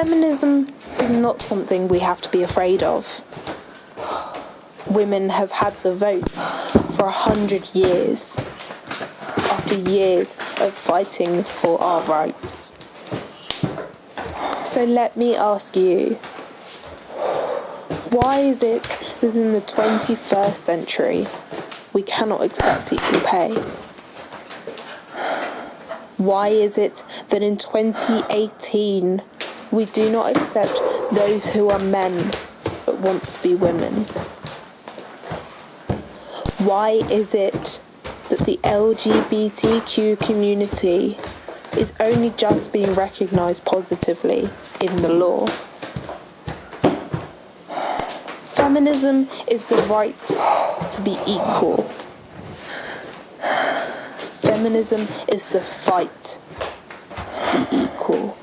Feminism is not something we have to be afraid of. Women have had the vote for 100 years, after years of fighting for our rights. So let me ask you, why is it that in the 21st century we cannot accept equal pay? Why is it that in 2018 we do not accept those who are men but want to be women? Why is it that the LGBTQ community is only just being recognised positively in the law? Feminism is the right to be equal. Feminism is the fight to be equal.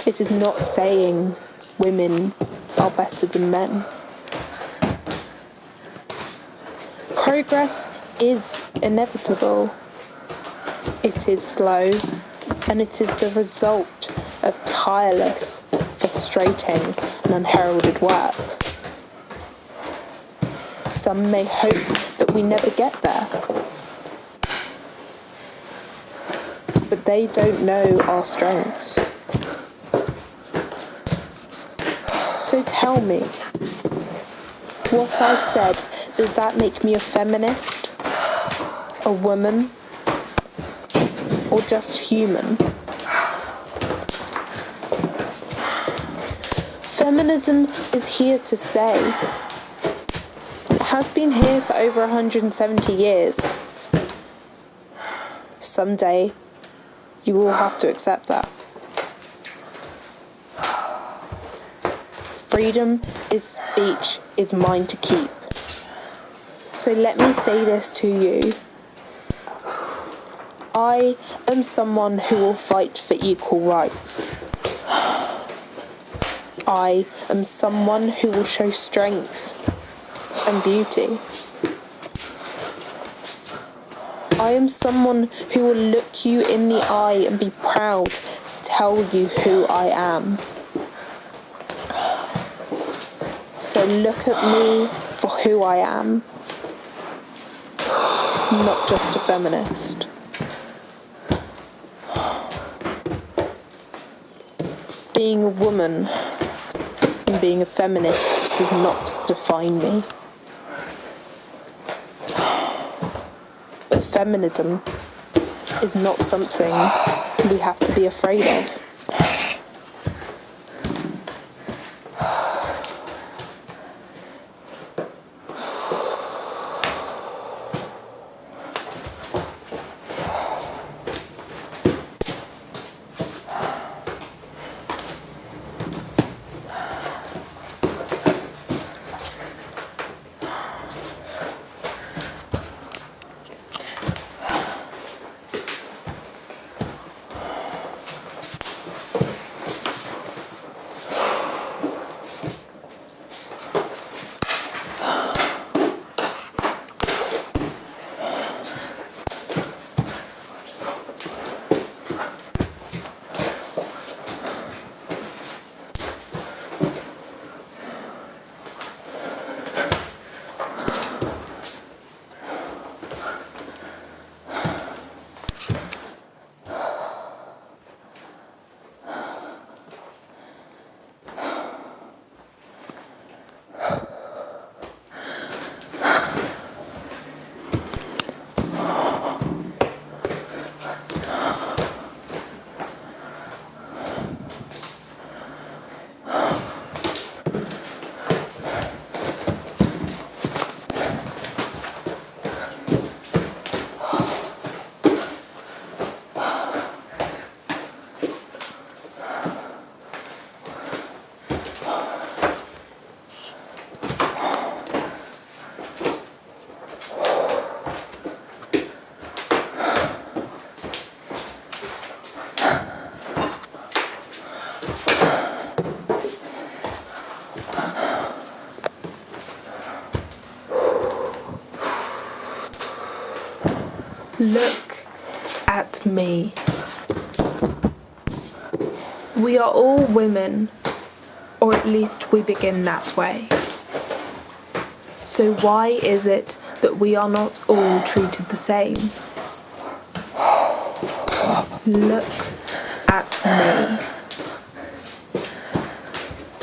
It is not saying women are better than men. Progress is inevitable. It is slow, and it is the result of tireless, frustrating, and unheralded work. Some may hope that we never get there, but they don't know our strengths. So tell me, what I said, does that make me a feminist, a woman, or just human? Feminism is here to stay. It has been here for over 170 years. Someday, you will have to accept that. Freedom is speech, is mine to keep. So let me say this to you. I am someone who will fight for equal rights. I am someone who will show strength and beauty. I am someone who will look you in the eye and be proud to tell you who I am. So look at me for who I am, not just a feminist. Being a woman and being a feminist does not define me. But feminism is not something we have to be afraid of. Look at me. We are all women, or at least we begin that way. So why is it that we are not all treated the same? Look at me.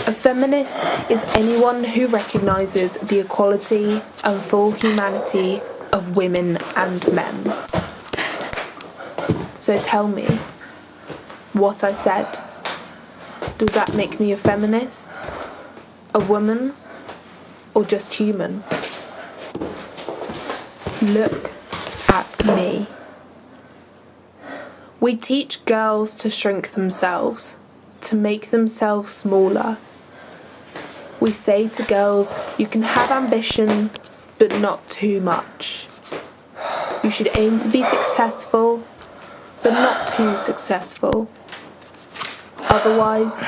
A feminist is anyone who recognises the equality and full humanity of women and men. So tell me, what I said, does that make me a feminist, a woman, or just human? Look at me. We teach girls to shrink themselves, to make themselves smaller. We say to girls, you can have ambition, but not too much. You should aim to be successful, but not too successful. Otherwise,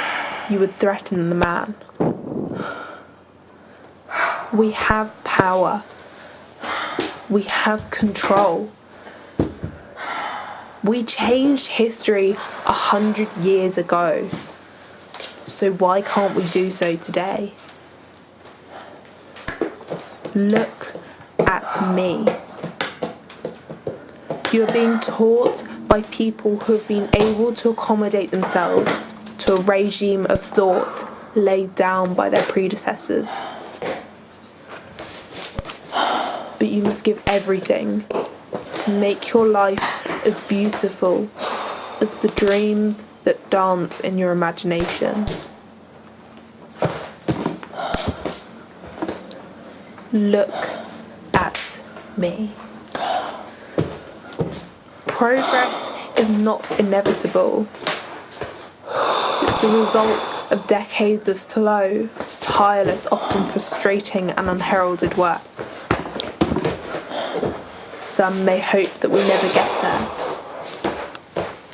you would threaten the man. We have power. We have control. We changed history 100 years ago. So why can't we do so today? Look at me. You are being taught by people who have been able to accommodate themselves to a regime of thought laid down by their predecessors. But you must give everything to make your life as beautiful as the dreams that dance in your imagination. Look at me. Progress is not inevitable. It's the result of decades of slow, tireless, often frustrating and unheralded work. Some may hope that we never get there,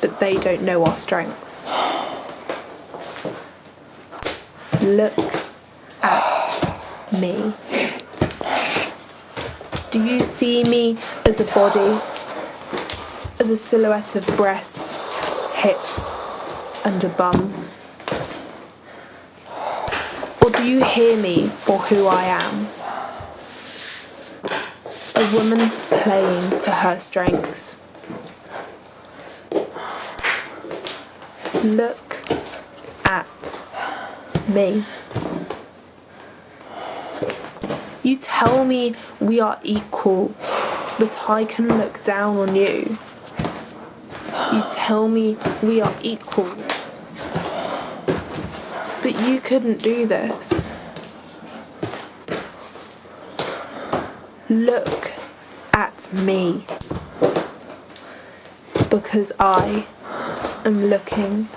but they don't know our strengths. Look at me. Do you see me as a body, as a silhouette of breasts, hips, and a bum? Or do you hear me for who I am? A woman playing to her strengths. Look at me. You tell me we are equal, but I can look down on you. You tell me we are equal, but you couldn't do this. Look at me, because I am looking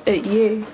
at you.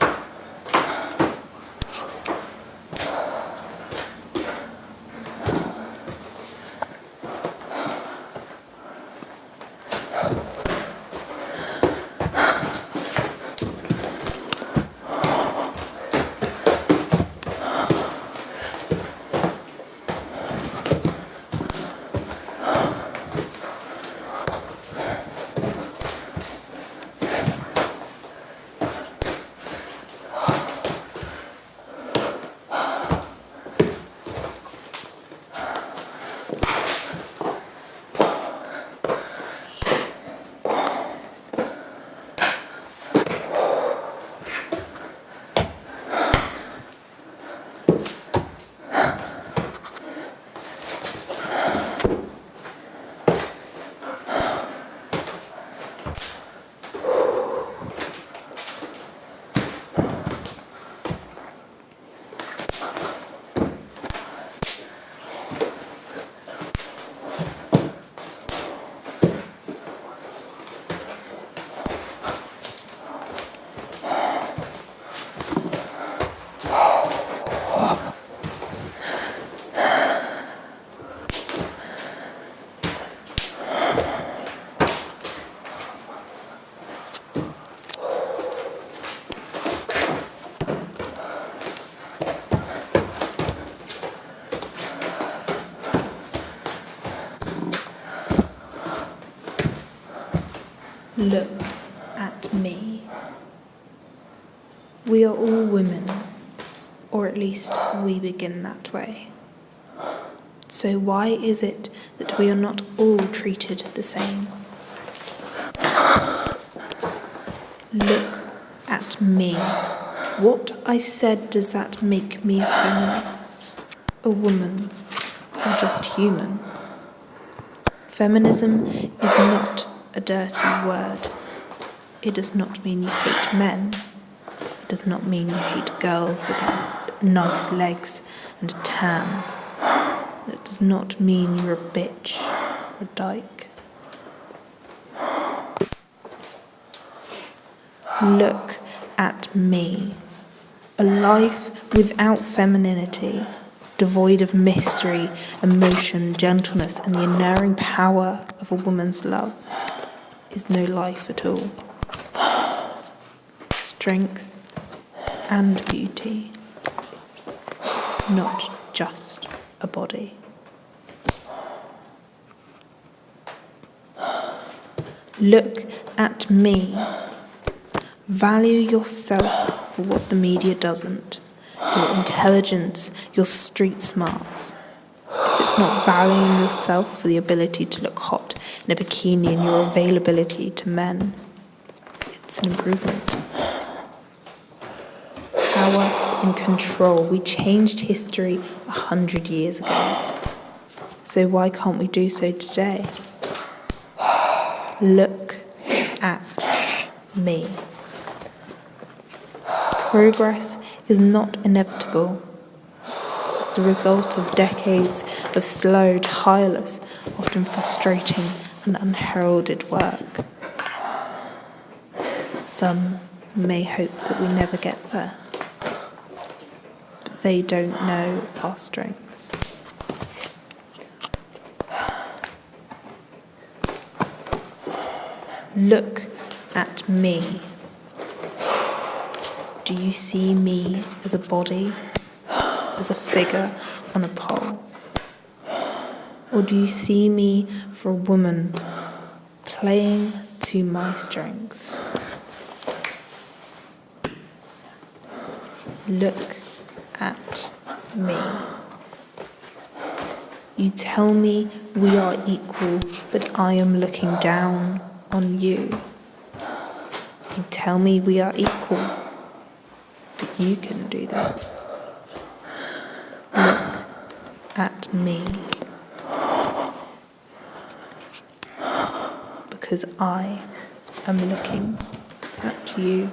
Look at me. We are all women, or at least we begin that way. So why is it that we are not all treated the same? Look at me. What I said, does that make me a feminist? A woman? Or just human? Feminism is not a dirty word. It does not mean you hate men. It does not mean you hate girls that have nice legs and a tan. It does not mean you're a bitch or a dyke. Look at me. A life without femininity, devoid of mystery, emotion, gentleness, and the enduring power of a woman's love, is no life at all. Strength and beauty, not just a body. Look at me. Value yourself for what the media doesn't. Your intelligence, your street smarts. If it's not valuing yourself for the ability to look hot in a bikini and your availability to men, it's an improvement. Power and control. We changed history 100 years ago. So why can't we do so today? Look at me. Progress is not inevitable. It's the result of decades of slow, tireless, often frustrating and unheralded work. Some may hope that we never get there, but they don't know our strengths. Look at me. Do you see me as a body, as a figure on a pole? Or do you see me for a woman playing to my strengths? Look at me. You tell me we are equal, but I am looking down on you. You tell me we are equal, but you can do this. Look at me. Because I am looking at you.